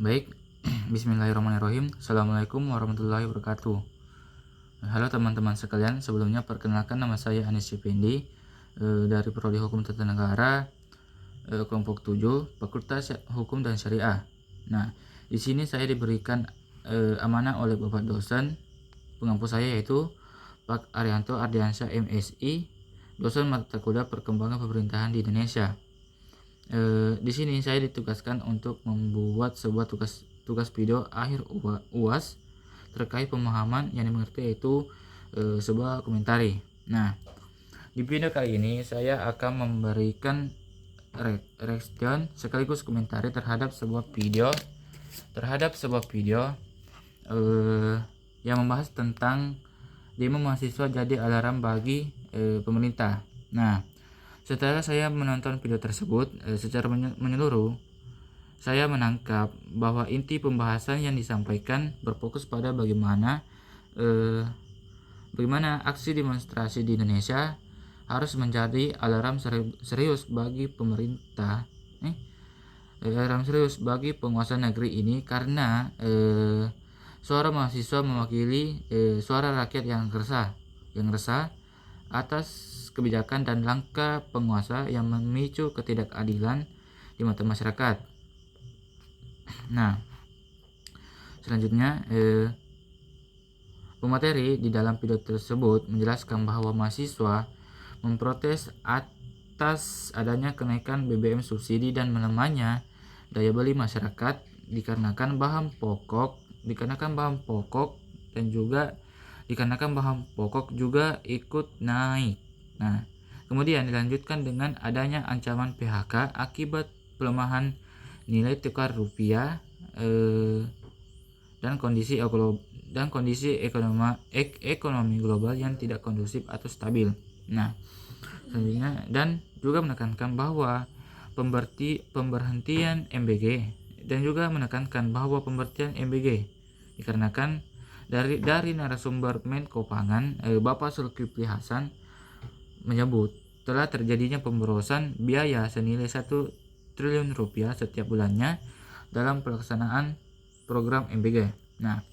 Baik, bismillahirrahmanirrahim. Assalamualaikum warahmatullahi wabarakatuh. Halo teman-teman sekalian, sebelumnya perkenalkan nama saya Anis Effendi dari Prodi Hukum Tata Negara kelompok 7, Fakultas Hukum dan Syariah. Nah, di sini saya diberikan amanah oleh Bapak dosen pengampu saya, yaitu Pak Arianto Ardiansyah MSI, dosen mata kuliah Perkembangan Pemerintahan di Indonesia. Di sini saya ditugaskan untuk membuat sebuah tugas video akhir UAS terkait pemahaman yang dimengerti, yaitu sebuah komentari. Nah, di video kali ini saya akan memberikan respon sekaligus komentari terhadap sebuah video yang membahas tentang demo mahasiswa jadi alarm bagi pemerintah. Nah, setelah saya menonton video tersebut secara menyeluruh, saya menangkap bahwa inti pembahasan yang disampaikan berfokus pada bagaimana aksi demonstrasi di Indonesia harus menjadi alarm serius bagi pemerintah, alarm serius bagi penguasa negeri ini, karena suara mahasiswa mewakili suara rakyat yang resah atas kebijakan dan langkah penguasa yang memicu ketidakadilan di mata masyarakat. Nah, selanjutnya pemateri di dalam video tersebut menjelaskan bahwa mahasiswa memprotes atas adanya kenaikan BBM subsidi dan melemahnya daya beli masyarakat dikarenakan bahan pokok juga ikut naik. Nah, kemudian dilanjutkan dengan adanya ancaman PHK akibat pelemahan nilai tukar rupiah dan kondisi ekonomi global yang tidak kondusif atau stabil. Nah, selanjutnya, dan juga menekankan bahwa pemberhentian MBG dikarenakan dari narasumber Menko Pangan Bapak Zulkifli Hasan menyebut telah terjadinya pemborosan biaya senilai 1 triliun rupiah setiap bulannya dalam pelaksanaan program MBG. Nah,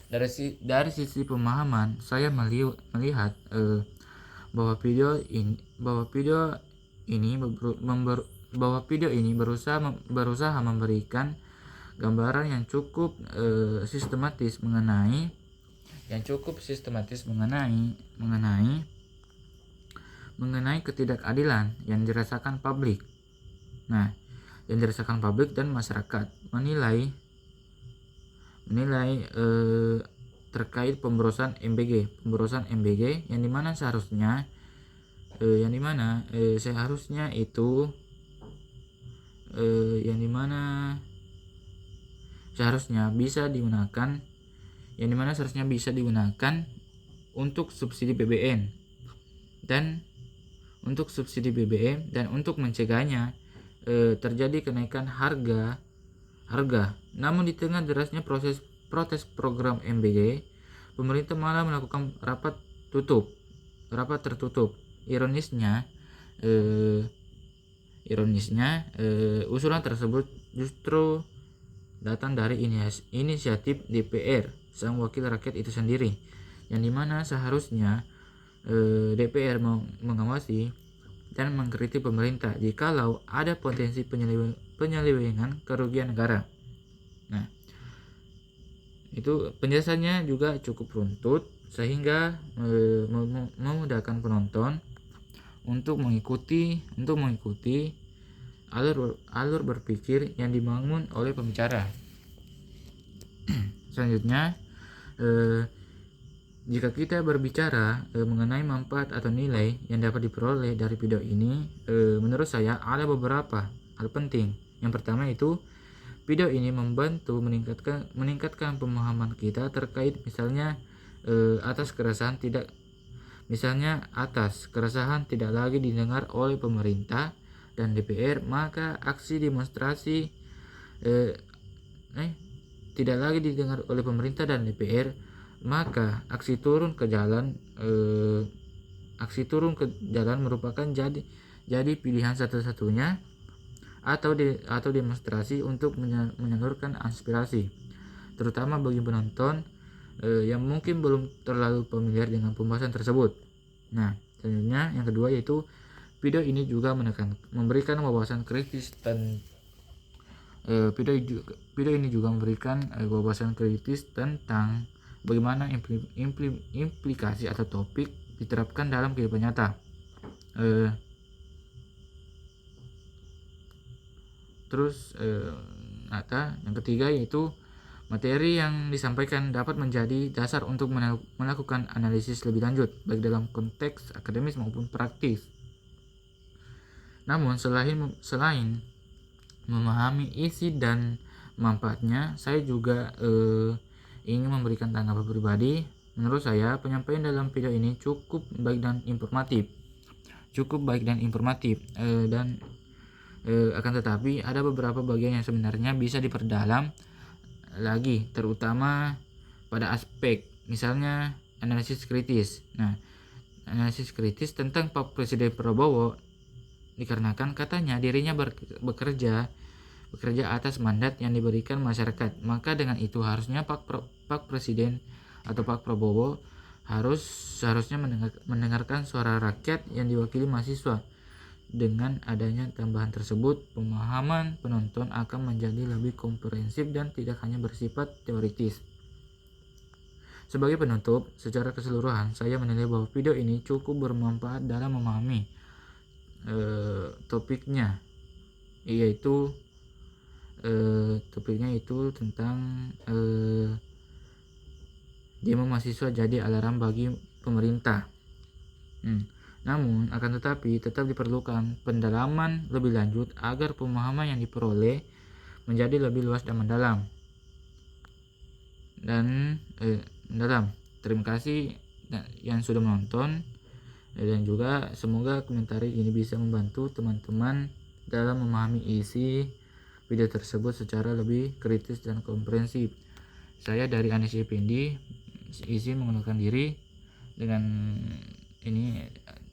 dari sisi pemahaman, saya melihat bahwa video ini berusaha memberikan gambaran yang cukup sistematis mengenai ketidakadilan yang dirasakan publik. Nah, yang dirasakan publik dan masyarakat menilai terkait pemborosan MBG yang dimana seharusnya bisa digunakan untuk subsidi BBM dan untuk mencegahnya terjadi kenaikan harga. Namun di tengah derasnya protes program MBG, pemerintah malah melakukan rapat tertutup. Ironisnya, usulan tersebut justru datang dari inisiatif DPR, sang wakil rakyat itu sendiri, yang dimana seharusnya DPR mengawasi dan mengkritik pemerintah jikalau ada potensi penyelewengan kerugian negara. Nah, itu penjelasannya juga cukup runtut sehingga memudahkan penonton untuk mengikuti alur berpikir yang dibangun oleh pembicara. Selanjutnya, jika kita berbicara mengenai manfaat atau nilai yang dapat diperoleh dari video ini, menurut saya ada beberapa hal penting. Yang pertama itu, video ini membantu meningkatkan pemahaman kita terkait misalnya atas keresahan tidak lagi didengar oleh pemerintah dan DPR, maka aksi demonstrasi tidak lagi didengar oleh pemerintah dan DPR, maka aksi turun ke jalan merupakan jadi pilihan satu-satunya atau demonstrasi untuk menyalurkan aspirasi, terutama bagi penonton yang mungkin belum terlalu familiar dengan pembahasan tersebut. Nah, selanjutnya yang kedua yaitu video ini juga memberikan wawasan kritis dan video ini juga memberikan wawasan kritis tentang bagaimana implikasi atau topik diterapkan dalam kehidupan nyata. Yang ketiga yaitu materi yang disampaikan dapat menjadi dasar untuk melakukan analisis lebih lanjut, baik dalam konteks akademis maupun praktis. Namun selain memahami isi dan manfaatnya, saya juga ingin memberikan tanggapan pribadi. Menurut saya, penyampaian dalam video ini cukup baik dan informatif. Akan tetapi ada beberapa bagian yang sebenarnya bisa diperdalam lagi, terutama pada aspek misalnya analisis kritis. Nah, analisis kritis tentang Pak Presiden Prabowo dikarenakan katanya dirinya bekerja atas mandat yang diberikan masyarakat. Maka dengan itu harusnya Pak Presiden atau Pak Prabowo seharusnya mendengarkan suara rakyat yang diwakili mahasiswa. Dengan adanya tambahan tersebut, pemahaman penonton akan menjadi lebih komprehensif dan tidak hanya bersifat teoritis. Sebagai penutup, secara keseluruhan saya menilai bahwa video ini cukup bermanfaat dalam memahami topiknya itu tentang demo mahasiswa jadi alarm bagi pemerintah. Namun akan tetapi tetap diperlukan pendalaman lebih lanjut agar pemahaman yang diperoleh menjadi lebih luas dan mendalam. Terima kasih yang sudah menonton, dan juga semoga komentar ini bisa membantu teman-teman dalam memahami isi video tersebut secara lebih kritis dan komprehensif. Saya dari Anis Effendi izin mengundurkan diri. Dengan ini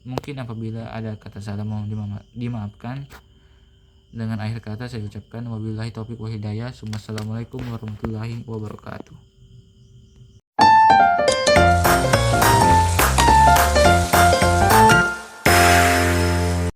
mungkin apabila ada kata salah mohon dimaafkan. Dengan akhir kata saya ucapkan wabillahi taufiq wal hidayah. Wassalamualaikum warahmatullahi wabarakatuh.